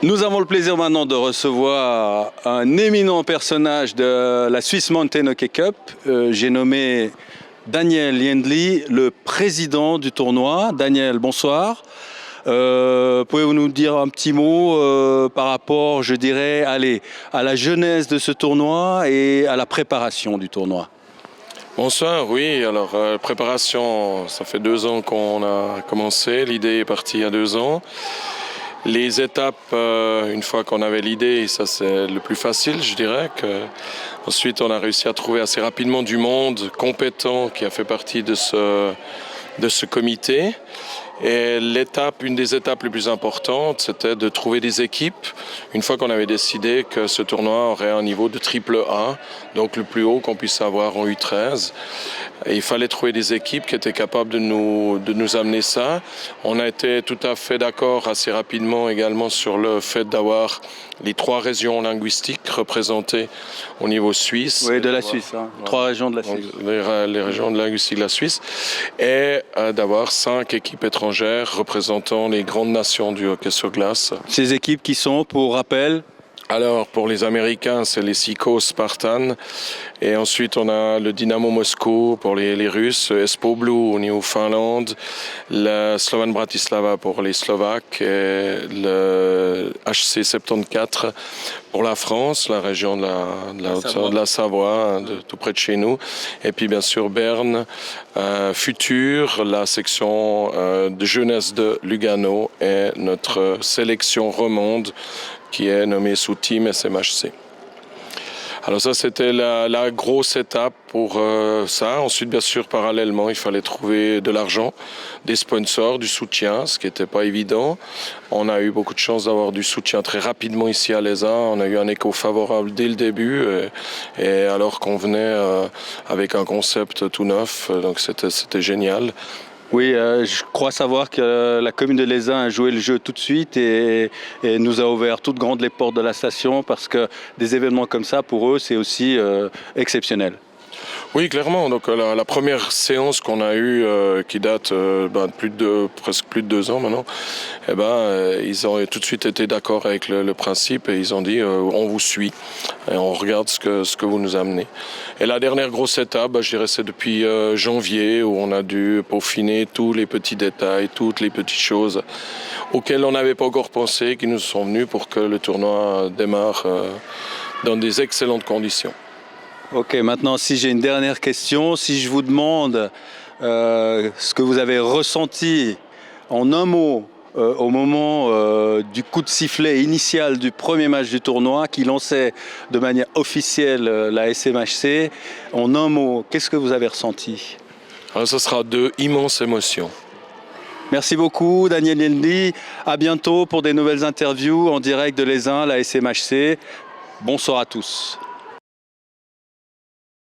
Nous avons le plaisir maintenant de recevoir un éminent personnage de la Swiss Mountain Hockey Cup. J'ai nommé Daniel Yendley, le président du tournoi. Daniel, bonsoir. Pouvez-vous nous dire un petit mot par rapport, je dirais, à la genèse de ce tournoi et à la préparation du tournoi? Bonsoir, oui, alors préparation, ça fait 2 ans qu'on a commencé, l'idée est partie il y a 2 ans. Les étapes, une fois qu'on avait l'idée, ça c'est le plus facile, je dirais. Ensuite, on a réussi à trouver assez rapidement du monde compétent qui a fait partie de ce comité. Et une des étapes les plus importantes, c'était de trouver des équipes. Une fois qu'on avait décidé que ce tournoi aurait un niveau de AAA, donc le plus haut qu'on puisse avoir en U13. Et il fallait trouver des équipes qui étaient capables de nous amener ça. On a été tout à fait d'accord assez rapidement également sur le fait d'avoir les 3 régions linguistiques représentées au niveau suisse. Oui, de la Suisse, hein. 3 régions de la Suisse. Les régions de linguistique de la Suisse. Et d'avoir 5 équipes étrangères représentant les grandes nations du hockey sur glace. Ces équipes qui sont, pour rappel? Alors, pour les Américains, c'est les Seacoast Spartans. Et ensuite, on a le Dynamo Moscou pour les Russes, Espoo Blue au niveau Finlande, la Slovan Bratislava pour les Slovaques et le HC 74 pour la France, la région de la Savoie, tout près de chez nous. Et puis, bien sûr, Berne, Futur, la section de jeunesse de Lugano et notre sélection romande qui est nommée sous Team SMHC. Alors ça, c'était la grosse étape pour ça. Ensuite, bien sûr, parallèlement, il fallait trouver de l'argent, des sponsors, du soutien, ce qui n'était pas évident. On a eu beaucoup de chance d'avoir du soutien très rapidement ici à l'ESA. On a eu un écho favorable dès le début, et alors qu'on venait avec un concept tout neuf, donc c'était génial. Oui, je crois savoir que la commune de Lézin a joué le jeu tout de suite et nous a ouvert toutes grandes les portes de la station parce que des événements comme ça, pour eux, c'est aussi exceptionnel. Oui, clairement. Donc la première séance qu'on a eue, qui date presque plus de 2 ans maintenant, ils ont tout de suite été d'accord avec le principe et ils ont dit on vous suit et on regarde ce que vous nous amenez. Et la dernière grosse étape, je dirais, c'est depuis janvier où on a dû peaufiner tous les petits détails, toutes les petites choses auxquelles on n'avait pas encore pensé, qui nous sont venus pour que le tournoi démarre dans des excellentes conditions. Ok, maintenant si j'ai une dernière question, si je vous demande ce que vous avez ressenti en un mot au moment du coup de sifflet initial du premier match du tournoi qui lançait de manière officielle la SMHC, en un mot, qu'est-ce que vous avez ressenti? Alors, ce sera 2 immenses émotions. Merci beaucoup Daniel Yendley, à bientôt pour des nouvelles interviews en direct de l'ESIN, la SMHC. Bonsoir à tous.